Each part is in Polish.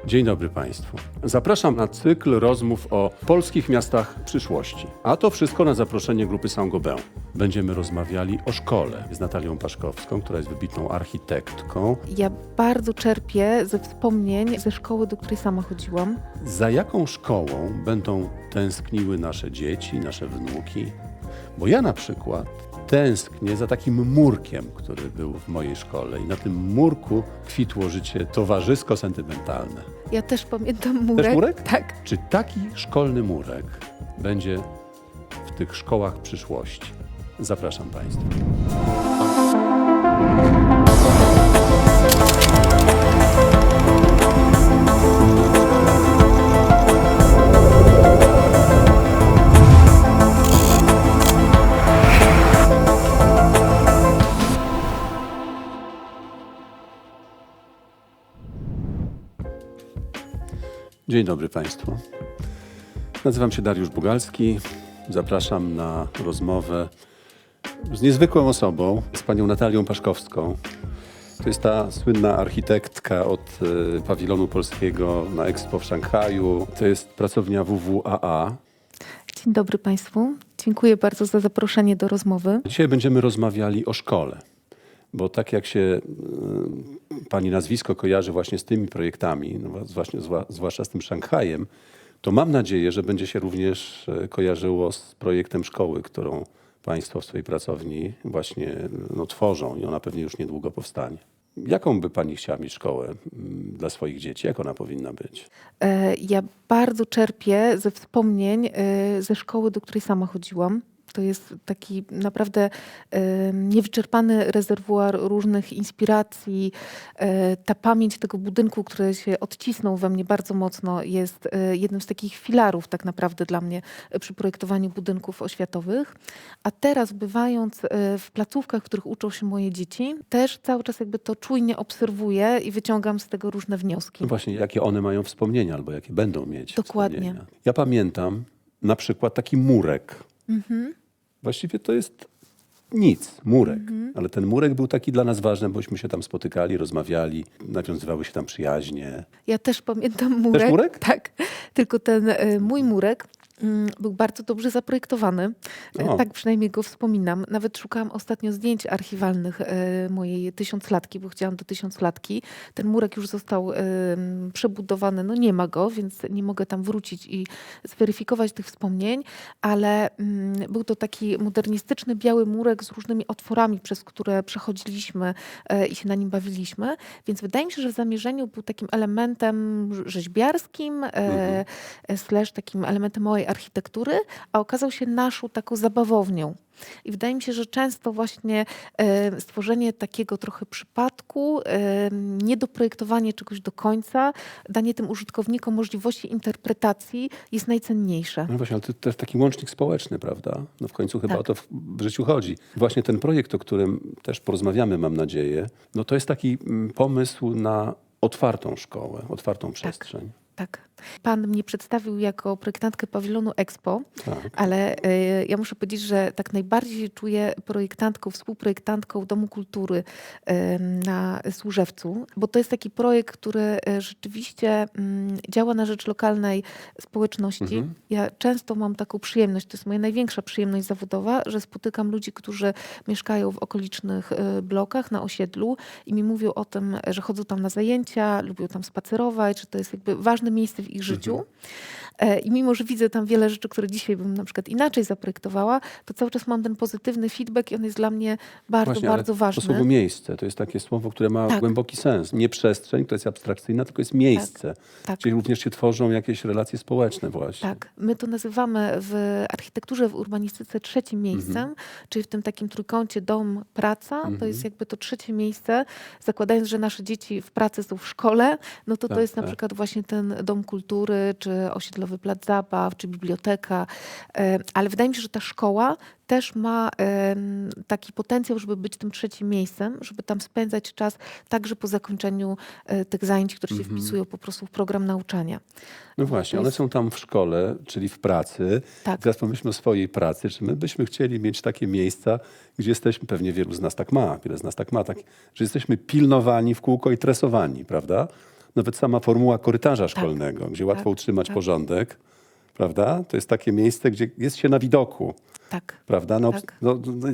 Dzień dobry Państwu. Zapraszam na cykl rozmów o polskich miastach przyszłości. A to wszystko na zaproszenie grupy Saint-Gobain. Będziemy rozmawiali o szkole z Natalią Paszkowską, która jest wybitną architektką. Ja bardzo czerpię ze wspomnień ze szkoły, do której sama chodziłam. Za jaką szkołą będą tęskniły nasze dzieci, nasze wnuki? Bo ja na przykład tęsknię za takim murkiem, który był w mojej szkole i na tym murku kwitło życie towarzysko-sentymentalne. Ja też pamiętam murek. Też murek? Tak. Czy taki szkolny murek będzie w tych szkołach przyszłości? Zapraszam Państwa. Dzień dobry Państwu. Nazywam się Dariusz Bugalski. Zapraszam na rozmowę z niezwykłą osobą, z panią Natalią Paszkowską. To jest ta słynna architektka od pawilonu polskiego na Expo w Szanghaju. To jest pracownia WWAA. Dzień dobry Państwu. Dziękuję bardzo za zaproszenie do rozmowy. Dzisiaj będziemy rozmawiali o szkole, bo tak jak się pani nazwisko kojarzy właśnie z tymi projektami, no właśnie, zwłaszcza z tym Szanghajem, to mam nadzieję, że będzie się również kojarzyło z projektem szkoły, którą Państwo w swojej pracowni właśnie tworzą i ona pewnie już niedługo powstanie. Jaką by Pani chciała mieć szkołę dla swoich dzieci? Jak ona powinna być? Ja bardzo czerpię ze wspomnień ze szkoły, do której sama chodziłam. To jest taki naprawdę niewyczerpany rezerwuar różnych inspiracji. Ta pamięć tego budynku, który się odcisnął we mnie bardzo mocno, jest jednym z takich filarów tak naprawdę dla mnie przy projektowaniu budynków oświatowych. A teraz bywając w placówkach, w których uczą się moje dzieci, też cały czas jakby to czujnie obserwuję i wyciągam z tego różne wnioski. No właśnie, jakie one mają wspomnienia albo jakie będą mieć Dokładnie. wspomnienia. Ja pamiętam na przykład taki murek. Mhm. Właściwie to jest nic, murek. Ale ten murek był taki dla nas ważny, bośmy się tam spotykali, rozmawiali, nawiązywały się tam przyjaźnie. Ja też pamiętam murek. Też murek? Tak, tylko ten mój murek był bardzo dobrze zaprojektowany. O. Tak przynajmniej go wspominam. Nawet szukałam ostatnio zdjęć archiwalnych mojej 1000-latki, bo chciałam do 1000-latki. Ten murek już został przebudowany, no nie ma go, więc nie mogę tam wrócić i zweryfikować tych wspomnień, ale był to taki modernistyczny, biały murek z różnymi otworami, przez które przechodziliśmy i się na nim bawiliśmy. Więc wydaje mi się, że w zamierzeniu był takim elementem rzeźbiarskim, slash takim elementem małej architektury, a okazał się naszą taką zabawownią. I wydaje mi się, że często właśnie stworzenie takiego trochę przypadku, niedoprojektowanie czegoś do końca, danie tym użytkownikom możliwości interpretacji jest najcenniejsze. No właśnie, ale to też taki łącznik społeczny, prawda? No w końcu chyba Tak. o to w życiu chodzi. Właśnie ten projekt, o którym też porozmawiamy, mam nadzieję, no to jest taki pomysł na otwartą szkołę, otwartą przestrzeń. Tak. Pan mnie przedstawił jako projektantkę pawilonu Expo, Tak. ale ja muszę powiedzieć, że tak najbardziej się czuję projektantką, współprojektantką Domu Kultury na Służewcu, bo to jest taki projekt, który rzeczywiście działa na rzecz lokalnej społeczności. Ja często mam taką przyjemność, to jest moja największa przyjemność zawodowa, że spotykam ludzi, którzy mieszkają w okolicznych blokach na osiedlu i mi mówią o tym, że chodzą tam na zajęcia, lubią tam spacerować, że to jest jakby ważne miejsce w ich życiu. I mimo, że widzę tam wiele rzeczy, które dzisiaj bym na przykład inaczej zaprojektowała, to cały czas mam ten pozytywny feedback i on jest dla mnie bardzo, Właśnie, bardzo ale ważny. to słowo miejsce to jest takie słowo, które ma Tak. głęboki sens. Nie przestrzeń, to jest abstrakcyjna, tylko jest miejsce. Tak. Czyli również się tworzą jakieś relacje społeczne właśnie. Tak, my to nazywamy w architekturze, w urbanistyce trzecim miejscem, czyli w tym takim trójkącie dom, praca, to jest jakby to trzecie miejsce, zakładając, że nasze dzieci w pracy są w szkole, no to Tak, jest na tak. przykład właśnie ten dom kultury, czy osiedlowy plac zabaw, czy biblioteka, ale wydaje mi się, że ta szkoła też ma taki potencjał, żeby być tym trzecim miejscem, żeby tam spędzać czas także po zakończeniu tych zajęć, które się wpisują po prostu w program nauczania. No właśnie, To one jest- są tam w szkole, czyli w pracy. Tak. Teraz pomyślmy o swojej pracy. Czy my byśmy chcieli mieć takie miejsca, gdzie jesteśmy, pewnie wiele z nas tak ma, tak, że jesteśmy pilnowani w kółko i tresowani, prawda? nawet sama formuła korytarza szkolnego, gdzie łatwo tak, utrzymać tak. porządek, prawda? To jest takie miejsce, gdzie jest się na widoku, Tak, prawda? No, tak.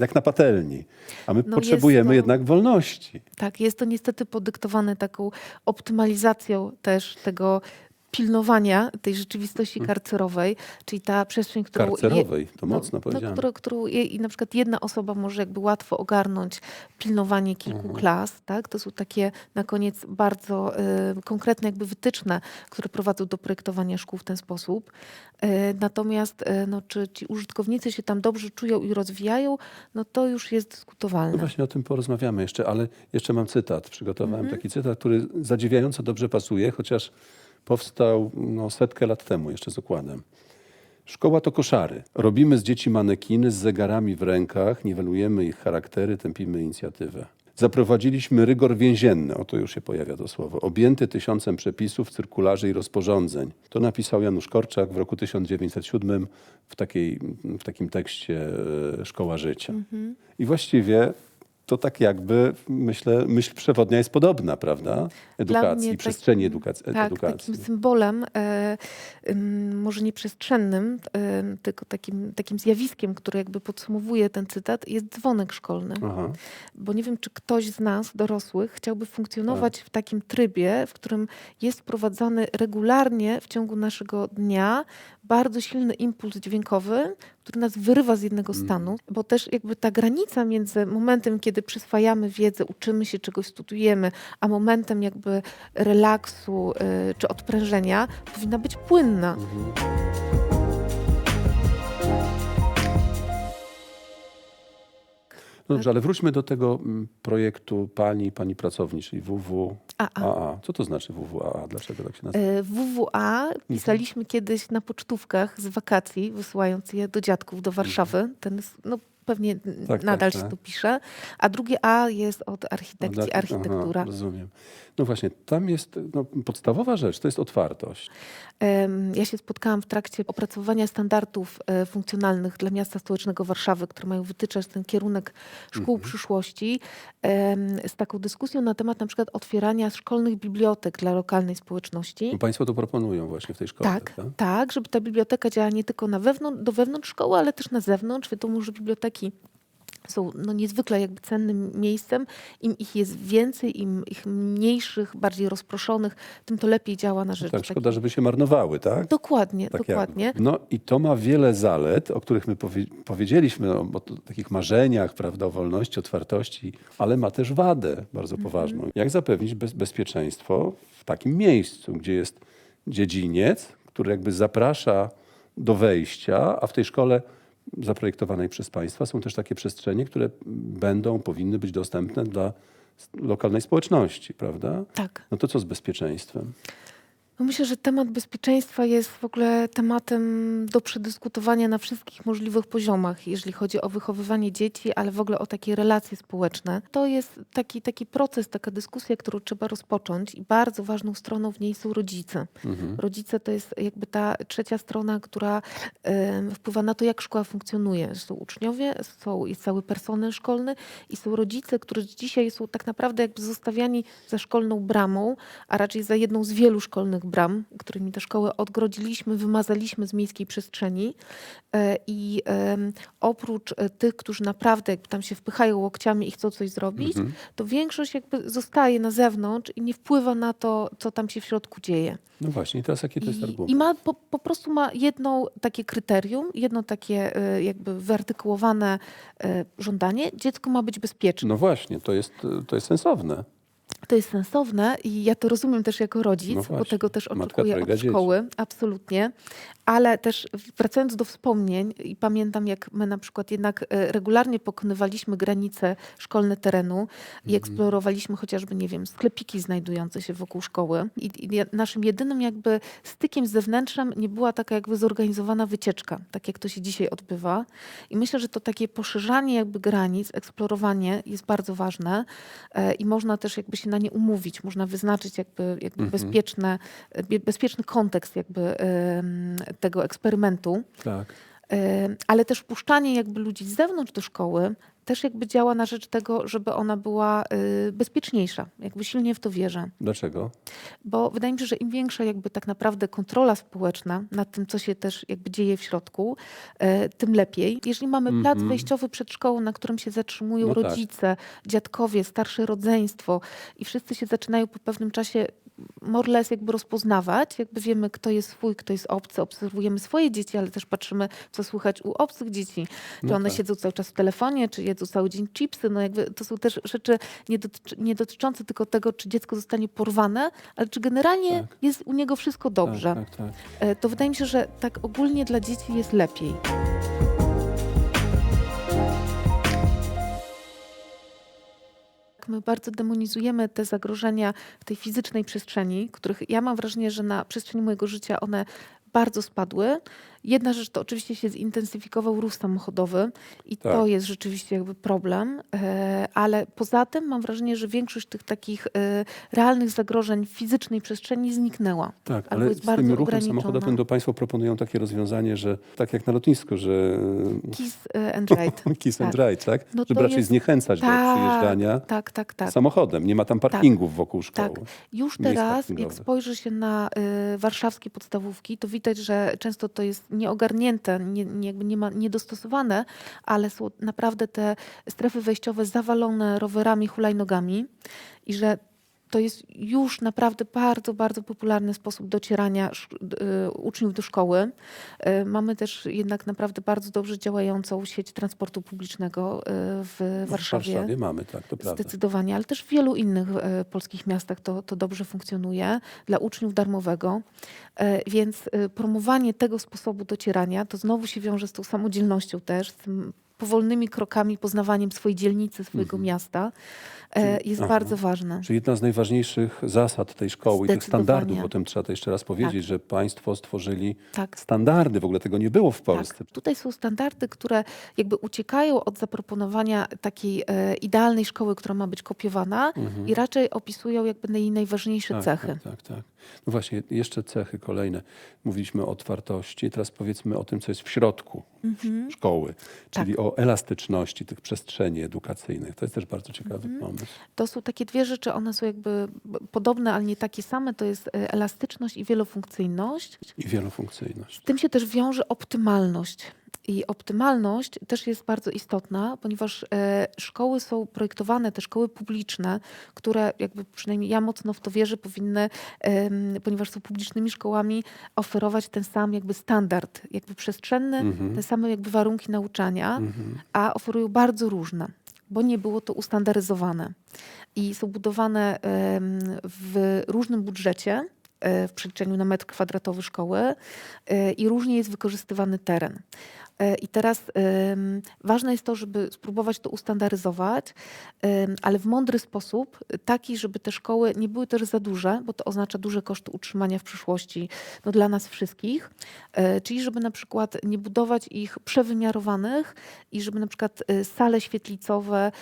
jak na patelni. A my No jest potrzebujemy to- jednak wolności. Tak, jest to niestety podyktowane taką optymalizacją też tego pilnowania tej rzeczywistości karcerowej, czyli ta przestrzeń, którą Karcerowej, to mocno no, powiedziane. którą i na przykład jedna osoba może jakby łatwo ogarnąć pilnowanie kilku klas, tak? To są takie na koniec bardzo konkretne jakby wytyczne, które prowadzą do projektowania szkół w ten sposób. Natomiast no, czy ci użytkownicy się tam dobrze czują i rozwijają, no to już jest No dyskutowalne. właśnie o tym porozmawiamy jeszcze, ale jeszcze mam cytat. Przygotowałem taki cytat, który zadziwiająco dobrze pasuje, chociaż powstał 100 lat temu jeszcze z okładem. Szkoła to koszary. Robimy z dzieci manekiny z zegarami w rękach, niwelujemy ich charaktery, tępimy inicjatywę. Zaprowadziliśmy rygor więzienny, oto już się pojawia to słowo, objęty 1000 przepisów, cyrkularzy i rozporządzeń. To napisał Janusz Korczak w roku 1907 w takim tekście Szkoła życia. I właściwie to tak jakby, myślę, myśl przewodnia jest podobna, prawda? Edukacji, mnie przestrzeni Tak, edukacji. takim symbolem, może nie przestrzennym, tylko takim zjawiskiem, które jakby podsumowuje ten cytat, jest dzwonek szkolny. Aha. Bo nie wiem, czy ktoś z nas, dorosłych, chciałby funkcjonować w takim trybie, w którym jest wprowadzany regularnie w ciągu naszego dnia bardzo silny impuls dźwiękowy, który nas wyrywa z jednego stanu, bo też jakby ta granica między momentem, kiedy przyswajamy wiedzę, uczymy się czegoś, studiujemy, a momentem jakby relaksu czy odprężenia powinna być płynna. No dobrze, ale wróćmy do tego projektu pani pracowni, czyli WWAA. Co to znaczy WWAA? Dlaczego tak się nazywa? WWA pisaliśmy kiedyś na pocztówkach z wakacji, wysyłając je do dziadków do Warszawy. Ten, no, pewnie nadal się tu pisze. A drugie A jest od architekcji, architektura. Aha, rozumiem. No właśnie, tam jest podstawowa rzecz, to jest otwartość. Ja się spotkałam w trakcie opracowywania standardów funkcjonalnych dla miasta stołecznego Warszawy, które mają wytyczać ten kierunek szkół przyszłości, z taką dyskusją na temat na przykład otwierania szkolnych bibliotek dla lokalnej społeczności. No państwo to proponują właśnie w tej szkole. Tak, żeby ta biblioteka działała nie tylko do wewnątrz szkoły, ale też na zewnątrz. Wiadomo, że biblioteki są niezwykle jakby cennym miejscem. Im ich jest więcej, im ich mniejszych, bardziej rozproszonych, tym to lepiej działa na rzecz. Tak, szkoda, żeby się marnowały, tak? Dokładnie, Tak dokładnie. No i to ma wiele zalet, o których my powiedzieliśmy, o takich marzeniach, prawda, o wolności, otwartości, ale ma też wadę bardzo poważną. Jak zapewnić bezpieczeństwo w takim miejscu, gdzie jest dziedziniec, który jakby zaprasza do wejścia, a w tej szkole zaprojektowanej przez państwa są też takie przestrzenie, które powinny być dostępne dla lokalnej społeczności, prawda? Tak. No to co z bezpieczeństwem? No myślę, że temat bezpieczeństwa jest w ogóle tematem do przedyskutowania na wszystkich możliwych poziomach, jeżeli chodzi o wychowywanie dzieci, ale w ogóle o takie relacje społeczne. To jest taki proces, taka dyskusja, którą trzeba rozpocząć i bardzo ważną stroną w niej są rodzice. Rodzice to jest jakby ta trzecia strona, która wpływa na to, jak szkoła funkcjonuje. Są uczniowie, jest cały personel szkolny i są rodzice, którzy dzisiaj są tak naprawdę jakby zostawiani za szkolną bramą, a raczej za jedną z wielu szkolnych bram, którymi te szkoły odgrodziliśmy, wymazaliśmy z miejskiej przestrzeni i oprócz tych, którzy naprawdę jakby tam się wpychają łokciami i chcą coś zrobić, to większość jakby zostaje na zewnątrz i nie wpływa na to, co tam się w środku dzieje. No właśnie, i teraz jaki to jest argument? I po prostu ma jedno takie kryterium, jedno takie jakby wyartykułowane żądanie. Dziecko ma być bezpieczne. No właśnie, to jest sensowne. To jest sensowne i ja to rozumiem też jako rodzic, bo tego też oczekuję od szkoły. Absolutnie. Ale też wracając do wspomnień i pamiętam, jak my na przykład jednak regularnie pokonywaliśmy granice szkolne terenu i eksplorowaliśmy chociażby, nie wiem, sklepiki znajdujące się wokół szkoły. I naszym jedynym jakby stykiem z zewnętrzem nie była taka jakby zorganizowana wycieczka, tak jak to się dzisiaj odbywa. I myślę, że to takie poszerzanie jakby granic, eksplorowanie jest bardzo ważne i można też jakby się na nie umówić, można wyznaczyć jakby bezpieczny kontekst jakby tego eksperymentu. Tak. Ale też wpuszczanie jakby ludzi z zewnątrz do szkoły też jakby działa na rzecz tego, żeby ona była bezpieczniejsza. Jakby silnie w to wierzę. Dlaczego? Bo wydaje mi się, że im większa jakby tak naprawdę kontrola społeczna nad tym, co się też jakby dzieje w środku, tym lepiej. Jeżeli mamy plac wejściowy przed szkołą, na którym się zatrzymują No tak. rodzice, dziadkowie, starsze rodzeństwo i wszyscy się zaczynają po pewnym czasie more or less jakby rozpoznawać, jakby wiemy, kto jest swój, kto jest obcy, obserwujemy swoje dzieci, ale też patrzymy, co słychać u obcych dzieci. Czy No one tak. siedzą cały czas w telefonie, czy jedzą cały dzień chipsy. No jakby to są też rzeczy nie dotyczące tylko tego, czy dziecko zostanie porwane, ale czy generalnie jest u niego wszystko dobrze. Tak. To wydaje mi się, że tak ogólnie dla dzieci jest lepiej. My bardzo demonizujemy te zagrożenia w tej fizycznej przestrzeni, których ja mam wrażenie, że na przestrzeni mojego życia one bardzo spadły. Jedna rzecz to oczywiście się zintensyfikował ruch samochodowy i Tak. to jest rzeczywiście jakby problem, ale poza tym mam wrażenie, że większość tych takich realnych zagrożeń w fizycznej przestrzeni zniknęła. Tak, Albo ale jest z bardzo tym ruchem ograniczona. samochodowym to państwo proponują takie rozwiązanie, że tak jak na lotnisku, że Kiss and ride. kiss and Tak. ride, tak? No Żeby to raczej jest- zniechęcać do przyjeżdżania Tak. samochodem. Nie ma tam parkingów wokół szkoły. Tak. Już Miejsc teraz, jak parkingowych. spojrzy się na warszawskie podstawówki, to widać, że często to jest nieogarnięte, niedostosowane, ale są naprawdę te strefy wejściowe zawalone rowerami, hulajnogami i że to jest już naprawdę bardzo, bardzo popularny sposób docierania uczniów do szkoły. Mamy też jednak naprawdę bardzo dobrze działającą sieć transportu publicznego w W Warszawie. mamy, tak, to prawda. Zdecydowanie, ale też w wielu innych polskich miastach to dobrze funkcjonuje dla uczniów darmowego. Więc promowanie tego sposobu docierania to znowu się wiąże z tą samodzielnością też, z tym powolnymi krokami, poznawaniem swojej dzielnicy, swojego miasta jest bardzo ważne. Czyli jedna z najważniejszych zasad tej szkoły i tych Zdecydowanie. standardów, bo tym trzeba to jeszcze raz powiedzieć, że państwo stworzyli Tak. standardy. W ogóle tego nie było w Polsce. Tak. Tutaj są standardy, które jakby uciekają od zaproponowania takiej idealnej szkoły, która ma być kopiowana i raczej opisują jakby jej najważniejsze cechy. Tak. No właśnie, jeszcze cechy kolejne. Mówiliśmy o otwartości, teraz powiedzmy o tym, co jest w środku szkoły, czyli o elastyczności tych przestrzeni edukacyjnych. To jest też bardzo ciekawy pomysł. To są takie dwie rzeczy, one są jakby podobne, ale nie takie same. To jest elastyczność i wielofunkcyjność. I wielofunkcyjność. Z tym się też wiąże optymalność. I optymalność też jest bardzo istotna, ponieważ szkoły są projektowane, te szkoły publiczne, które jakby przynajmniej ja mocno w to wierzę, powinny, ponieważ są publicznymi szkołami, oferować ten sam jakby standard, jakby przestrzenny, te same jakby warunki nauczania, a oferują bardzo różne, bo nie było to ustandaryzowane. I są budowane w różnym budżecie, w przeliczeniu na metr kwadratowy szkoły i różnie jest wykorzystywany teren. I teraz ważne jest to, żeby spróbować to ustandaryzować, ale w mądry sposób, taki, żeby te szkoły nie były też za duże, bo to oznacza duże koszty utrzymania w przyszłości dla nas wszystkich. Czyli żeby na przykład nie budować ich przewymiarowanych i żeby na przykład sale świetlicowe,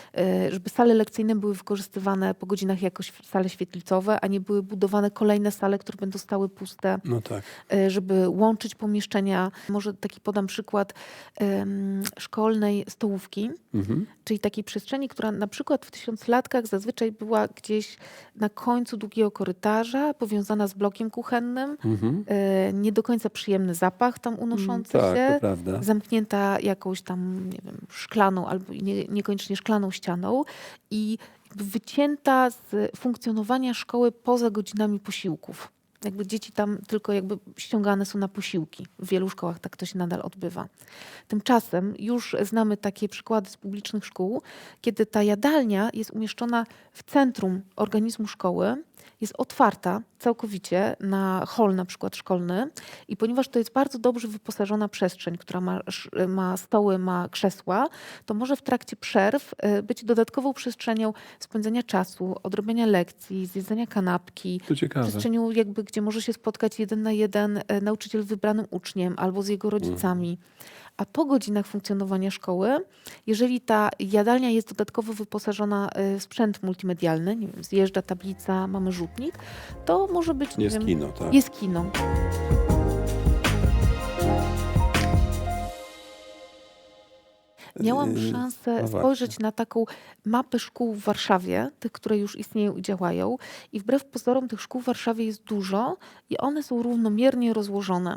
żeby sale lekcyjne były wykorzystywane po godzinach jako sale świetlicowe, a nie były budowane kolejne sale, które będą stały puste. No tak. Żeby łączyć pomieszczenia. Może taki podam przykład szkolnej stołówki, czyli takiej przestrzeni, która na przykład w tysiąclatkach zazwyczaj była gdzieś na końcu długiego korytarza, powiązana z blokiem kuchennym. Nie do końca przyjemny zapach tam unoszący Tak, się. to prawda. Zamknięta jakąś tam, nie wiem, szklaną albo niekoniecznie szklaną ścianą i jakby wycięta z funkcjonowania szkoły poza godzinami posiłków. Jakby dzieci tam tylko jakby ściągane są na posiłki. W wielu szkołach tak to się nadal odbywa. Tymczasem już znamy takie przykłady z publicznych szkół, kiedy ta jadalnia jest umieszczona w centrum organizmu szkoły, jest otwarta całkowicie na hol na przykład szkolny i ponieważ to jest bardzo dobrze wyposażona przestrzeń, która ma stoły, ma krzesła, to może w trakcie przerw być dodatkową przestrzenią spędzenia czasu, odrobienia lekcji, zjedzenia kanapki. To ciekawe. Przestrzenią jakby, gdzie może się spotkać 1 na 1 nauczyciel z wybranym uczniem albo z jego rodzicami. A po godzinach funkcjonowania szkoły, jeżeli ta jadalnia jest dodatkowo wyposażona w sprzęt multimedialny, nie wiem, zjeżdża tablica, mamy rzutnik, to może być, nie Jest wiem, kino, tak. jest kino. Miałam Yy, szansę no spojrzeć na taką mapę szkół w Warszawie, tych, które już istnieją i działają. I wbrew pozorom tych szkół w Warszawie jest dużo i one są równomiernie rozłożone.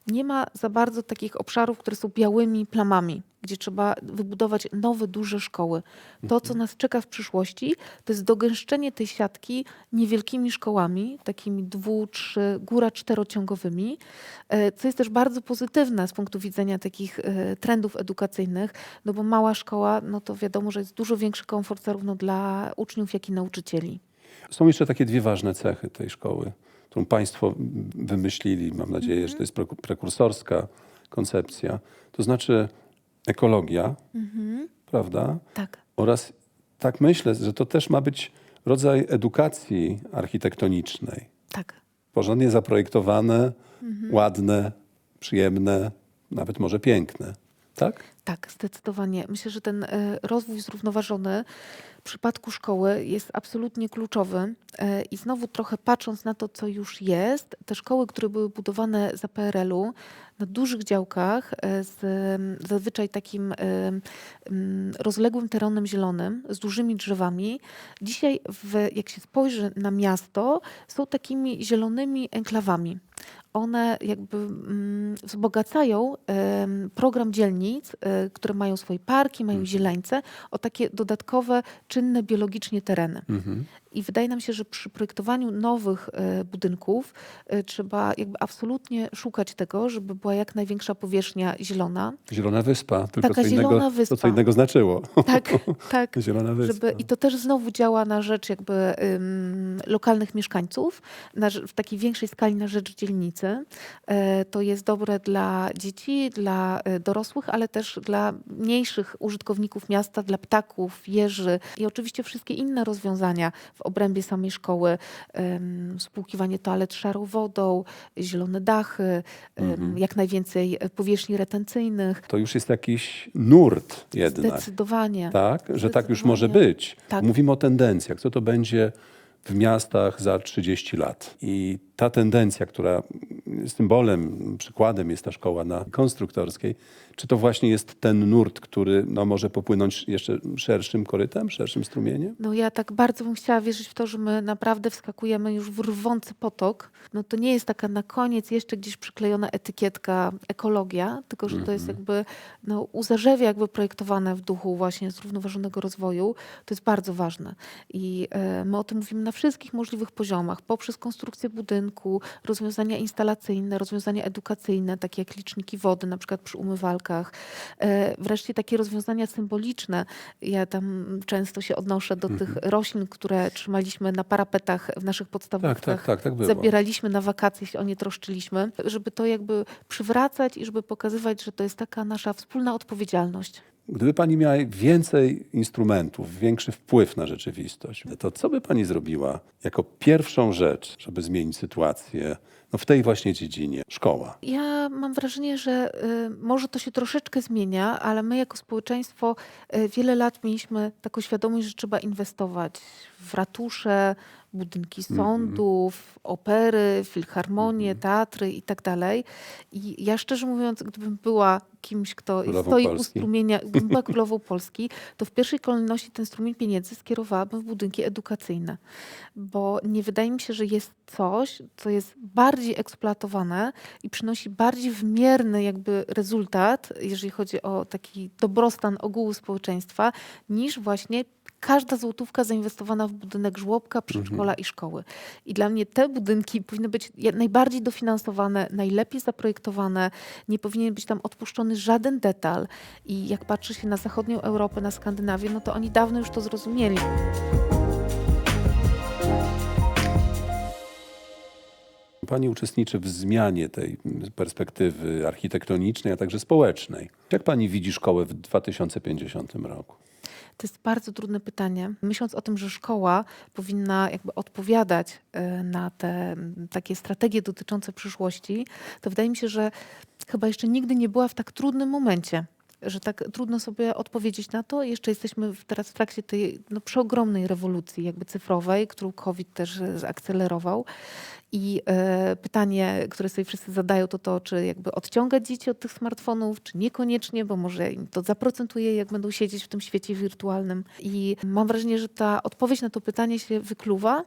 Nie ma za bardzo takich obszarów, które są białymi plamami, gdzie trzeba wybudować nowe, duże szkoły. To, co nas czeka w przyszłości, to jest dogęszczenie tej siatki niewielkimi szkołami, takimi 2-, 3-, góra 4-ciągowymi, co jest też bardzo pozytywne z punktu widzenia takich trendów edukacyjnych, no bo mała szkoła, no to wiadomo, że jest dużo większy komfort zarówno dla uczniów, jak i nauczycieli. Są jeszcze takie dwie ważne cechy tej szkoły, którą państwo wymyślili. Mam nadzieję, że to jest prekursorska koncepcja. To znaczy ekologia, prawda? Tak, Oraz tak myślę, że to też ma być rodzaj edukacji architektonicznej. tak. Porządnie zaprojektowane, ładne, przyjemne, nawet może piękne. Tak? Tak, zdecydowanie. Myślę, że ten rozwój zrównoważony w przypadku szkoły jest absolutnie kluczowy. I znowu trochę patrząc na to, co już jest, te szkoły, które były budowane za PRL-u na dużych działkach z zazwyczaj takim rozległym terenem zielonym, z dużymi drzewami, dzisiaj jak się spojrzy na miasto, są takimi zielonymi enklawami. One jakby wzbogacają program dzielnic, które mają swoje parki, mają zieleńce, o takie dodatkowe, czynne biologicznie tereny. I wydaje nam się, że przy projektowaniu nowych budynków trzeba jakby absolutnie szukać tego, żeby była jak największa powierzchnia zielona. Zielona Wyspa, tylko Taka zielona wyspa. to co innego znaczyło. Tak, tak. Zielona Wyspa. I to też znowu działa na rzecz jakby lokalnych mieszkańców, w takiej większej skali na rzecz dzielnicy. To jest dobre dla dzieci, dla dorosłych, ale też dla mniejszych użytkowników miasta, dla ptaków, jeży i oczywiście wszystkie inne rozwiązania w obrębie samej szkoły. Spłukiwanie toalet szarą wodą, zielone dachy, jak najwięcej powierzchni retencyjnych. To już jest jakiś nurt jednak. Zdecydowanie. Tak, że tak już może być. Tak. Mówimy o tendencjach. Co to będzie w miastach za 30 lat? I ta tendencja, która symbolem, przykładem jest ta szkoła na Konstruktorskiej, czy to właśnie jest ten nurt, który może popłynąć jeszcze szerszym korytem, szerszym strumieniem? No ja tak bardzo bym chciała wierzyć w to, że my naprawdę wskakujemy już w rwący potok. No to nie jest taka na koniec jeszcze gdzieś przyklejona etykietka ekologia, tylko że to jest jakby uzarzewia jakby projektowane w duchu właśnie zrównoważonego rozwoju. To jest bardzo ważne. I my o tym mówimy na wszystkich możliwych poziomach, poprzez konstrukcję budynku, rozwiązania instalacyjne, rozwiązania edukacyjne, takie jak liczniki wody, na przykład przy umywalkach. Wreszcie takie rozwiązania symboliczne. Ja tam często się odnoszę do tych roślin, które trzymaliśmy na parapetach w naszych podstawówkach. Tak było. Zabieraliśmy na wakacje, się o nie troszczyliśmy, żeby to jakby przywracać i żeby pokazywać, że to jest taka nasza wspólna odpowiedzialność. Gdyby pani miała więcej instrumentów, większy wpływ na rzeczywistość, to co by pani zrobiła jako pierwszą rzecz, żeby zmienić sytuację w tej właśnie dziedzinie? Szkoła. Ja mam wrażenie, że może to się troszeczkę zmienia, ale my jako społeczeństwo wiele lat mieliśmy taką świadomość, że trzeba inwestować w ratusze, budynki sądów, opery, filharmonie, teatry i tak dalej. I ja szczerze mówiąc, gdybym była kimś, kto Królową stoi u Polski. strumienia, gdybym była królową Polski, to w pierwszej kolejności ten strumień pieniędzy skierowałabym w budynki edukacyjne. Bo nie wydaje mi się, że jest coś, co jest bardziej eksploatowane i przynosi bardziej wymierny jakby rezultat, jeżeli chodzi o taki dobrostan ogółu społeczeństwa, niż właśnie każda złotówka zainwestowana w budynek żłobka, przedszkola i szkoły. I dla mnie te budynki powinny być najbardziej dofinansowane, najlepiej zaprojektowane. Nie powinien być tam odpuszczony żaden detal. I jak patrzy się na zachodnią Europę, na Skandynawię, no to oni dawno już to zrozumieli. Pani uczestniczy w zmianie tej perspektywy architektonicznej, a także społecznej. Jak pani widzi szkołę w 2050 roku? To jest bardzo trudne pytanie. Myśląc o tym, że szkoła powinna jakby odpowiadać na te takie strategie dotyczące przyszłości, to wydaje mi się, że chyba jeszcze nigdy nie była w tak trudnym momencie. że tak trudno sobie odpowiedzieć na to. Jeszcze jesteśmy teraz w trakcie tej przeogromnej rewolucji jakby cyfrowej, którą COVID też zaakcelerował. I pytanie, które sobie wszyscy zadają, to czy jakby odciągać dzieci od tych smartfonów, czy niekoniecznie, bo może im to zaprocentuje, jak będą siedzieć w tym świecie wirtualnym. I mam wrażenie, że ta odpowiedź na to pytanie się wykluwa.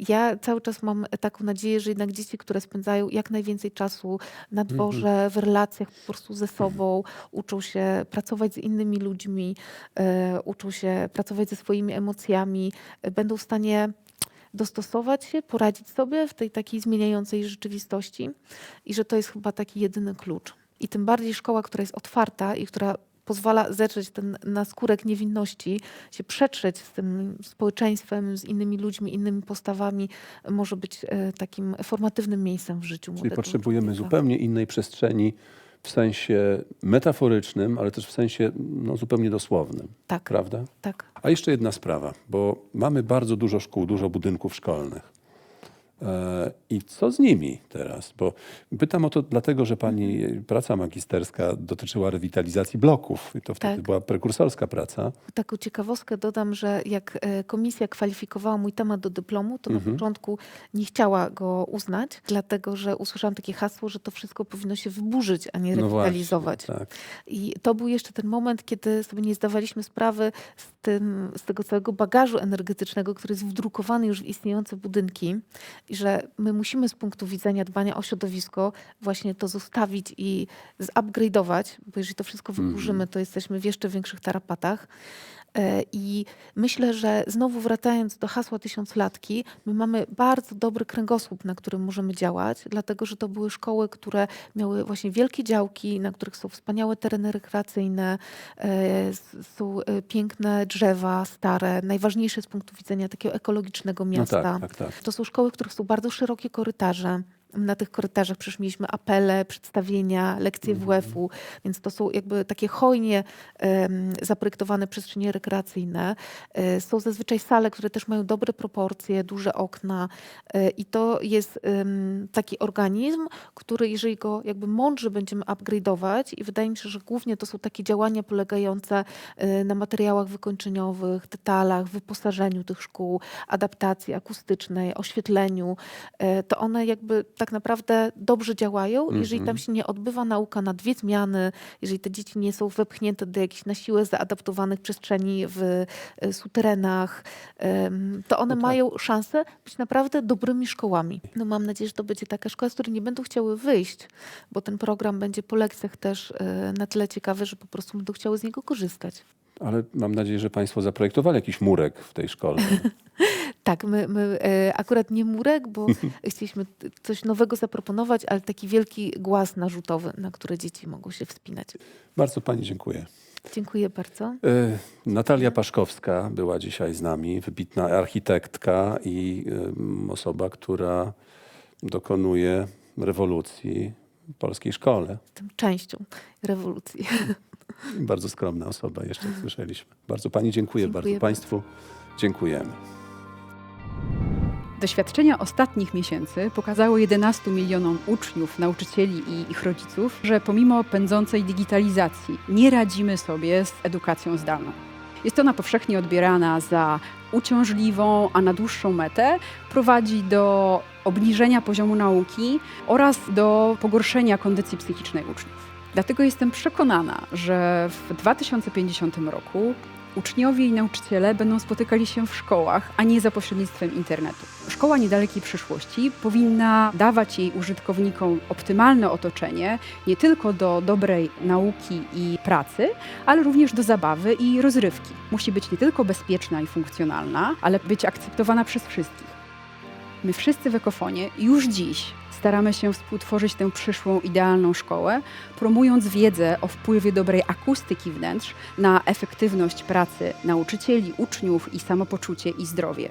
Ja cały czas mam taką nadzieję, że jednak dzieci, które spędzają jak najwięcej czasu na dworze, w relacjach po prostu ze sobą, uczą się pracować z innymi ludźmi, uczą się pracować ze swoimi emocjami, będą w stanie dostosować się, poradzić sobie w tej takiej zmieniającej rzeczywistości i że to jest chyba taki jedyny klucz. I tym bardziej szkoła, która jest otwarta i która pozwala zetrzeć ten naskórek niewinności, się przetrzeć z tym społeczeństwem, z innymi ludźmi, innymi postawami, może być takim formatywnym miejscem w życiu Czyli młodego potrzebujemy człowieka. zupełnie innej przestrzeni w sensie metaforycznym, ale też w sensie zupełnie dosłownym. Tak, Prawda? tak. A jeszcze jedna sprawa, bo mamy bardzo dużo szkół, dużo budynków szkolnych. I co z nimi teraz? Bo pytam o to dlatego, że pani praca magisterska dotyczyła rewitalizacji bloków. I to wtedy Tak. była prekursorska praca. Taką ciekawostkę dodam, że jak komisja kwalifikowała mój temat do dyplomu, to na początku nie chciała go uznać, dlatego że usłyszałam takie hasło, że to wszystko powinno się wyburzyć, a nie No rewitalizować. właśnie, tak. I to był jeszcze ten moment, kiedy sobie nie zdawaliśmy sprawy z tego całego bagażu energetycznego, który jest wdrukowany już w istniejące budynki i że my musimy z punktu widzenia dbania o środowisko właśnie to zostawić i zupgrade'ować, bo jeżeli to wszystko wyburzymy, to jesteśmy w jeszcze większych tarapatach. I myślę, że znowu wracając do hasła tysiąclatki, my mamy bardzo dobry kręgosłup, na którym możemy działać, dlatego że to były szkoły, które miały właśnie wielkie działki, na których są wspaniałe tereny rekreacyjne, są piękne drzewa, stare, najważniejsze z punktu widzenia takiego ekologicznego miasta. Tak. To są szkoły, w których są bardzo szerokie korytarze. Na tych korytarzach przecież mieliśmy apele, przedstawienia, lekcje WF-u, więc to są jakby takie hojnie zaprojektowane przestrzenie rekreacyjne. Są zazwyczaj sale, które też mają dobre proporcje, duże okna i to jest taki organizm, który jeżeli go jakby mądrze będziemy upgrade'ować i wydaje mi się, że głównie to są takie działania polegające na materiałach wykończeniowych, detalach, wyposażeniu tych szkół, adaptacji akustycznej, oświetleniu, to one jakby tak naprawdę dobrze działają, jeżeli tam się nie odbywa nauka na 2 zmiany, jeżeli te dzieci nie są wepchnięte do jakichś na siłę zaadaptowanych przestrzeni w suterenach, to one mają szansę być naprawdę dobrymi szkołami. No mam nadzieję, że to będzie taka szkoła, z której nie będą chciały wyjść, bo ten program będzie po lekcjach też na tyle ciekawy, że po prostu będą chciały z niego korzystać. Ale mam nadzieję, że państwo zaprojektowali jakiś murek w tej szkole. Tak, my akurat nie murek, bo chcieliśmy coś nowego zaproponować, ale taki wielki głaz narzutowy, na który dzieci mogą się wspinać. Bardzo pani dziękuję. Dziękuję bardzo. Natalia Paszkowska była dzisiaj z nami, wybitna architektka i osoba, która dokonuje rewolucji w polskiej szkole. Tym częścią rewolucji. Bardzo skromna osoba, jeszcze jak słyszeliśmy. Bardzo pani dziękuję, Dziękuję bardzo państwu dziękujemy. Doświadczenia ostatnich miesięcy pokazało 11 milionom uczniów, nauczycieli i ich rodziców, że pomimo pędzącej digitalizacji nie radzimy sobie z edukacją zdalną. Jest ona powszechnie odbierana za uciążliwą, a na dłuższą metę prowadzi do obniżenia poziomu nauki oraz do pogorszenia kondycji psychicznej uczniów. Dlatego jestem przekonana, że w 2050 roku uczniowie i nauczyciele będą spotykali się w szkołach, a nie za pośrednictwem internetu. Szkoła niedalekiej przyszłości powinna dawać jej użytkownikom optymalne otoczenie nie tylko do dobrej nauki i pracy, ale również do zabawy i rozrywki. Musi być nie tylko bezpieczna i funkcjonalna, ale być akceptowana przez wszystkich. My wszyscy w Ekofonie już dziś staramy się współtworzyć tę przyszłą idealną szkołę, promując wiedzę o wpływie dobrej akustyki wnętrz na efektywność pracy nauczycieli, uczniów i samopoczucie i zdrowie.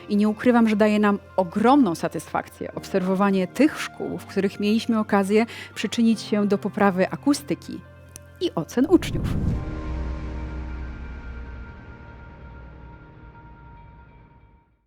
I nie ukrywam, że daje nam ogromną satysfakcję obserwowanie tych szkół, w których mieliśmy okazję przyczynić się do poprawy akustyki i ocen uczniów.